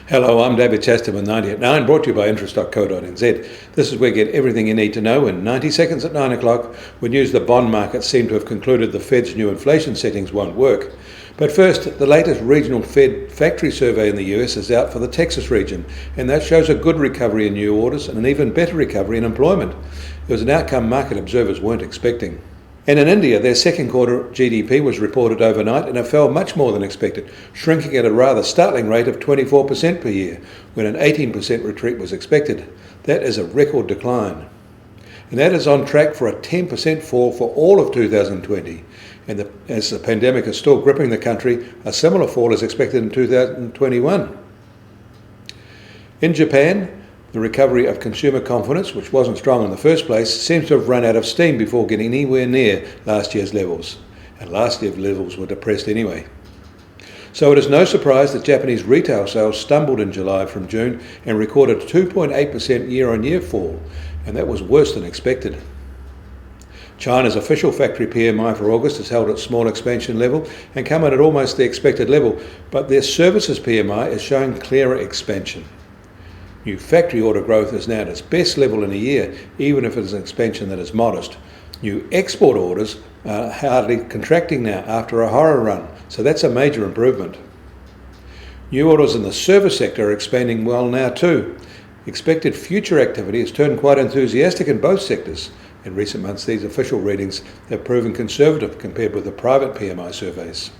Hello, I'm David Chaston with 90 at 9, brought to you by interest.co.nz. This is where you get everything you need to know in 90 seconds at 9 o'clock, when news the bond markets seem to have concluded the Fed's new inflation settings won't work. But first, the latest regional Fed factory survey in the US is out for the Texas region, and that shows a good recovery in new orders and an even better recovery in employment. It was an outcome market observers weren't expecting. And in India, their second quarter GDP was reported overnight and it fell much more than expected, shrinking at a rather startling rate of 24% per year, when an 18% retreat was expected. That is a record decline. And that is on track for a 10% fall for all of 2020. And as the pandemic is still gripping the country, a similar fall is expected in 2021. In Japan, the recovery of consumer confidence, which wasn't strong in the first place, seems to have run out of steam before getting anywhere near last year's levels. And last year's levels were depressed anyway. So it is no surprise that Japanese retail sales stumbled in July from June and recorded a 2.8% year-on-year fall, and that was worse than expected. China's official factory PMI for August is held at small expansion level and come in at almost the expected level, but their services PMI is showing clearer expansion. New factory order growth is now at its best level in a year, even if it is an expansion that is modest. New export orders are hardly contracting now after a horror run, so that's a major improvement. New orders in the service sector are expanding well now too. Expected future activity has turned quite enthusiastic in both sectors. In recent months, these official readings have proven conservative compared with the private PMI surveys.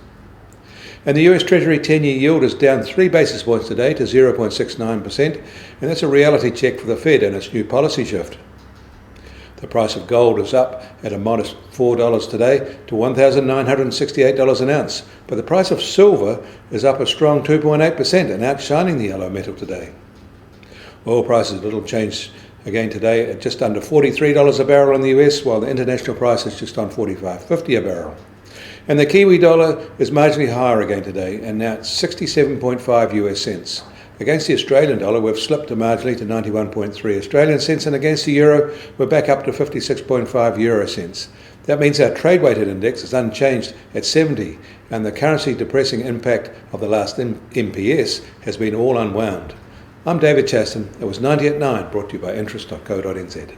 And the US Treasury 10-year yield is down 3 basis points today to 0.69%, and that's a reality check for the Fed and its new policy shift. The price of gold is up at a modest $4 today to $1,968 an ounce, but the price of silver is up a strong 2.8% and outshining the yellow metal today. Oil prices little changed again today at just under $43 a barrel in the US, while the international price is just on $45.50 a barrel. And the Kiwi dollar is marginally higher again today, and now it's 67.5 US cents. Against the Australian dollar, we've slipped marginally to 91.3 Australian cents, and against the euro, we're back up to 56.5 euro cents. That means our trade-weighted index is unchanged at 70, and the currency-depressing impact of the last MPS has been all unwound. I'm David Chaston. It was 90 at 9, brought to you by interest.co.nz.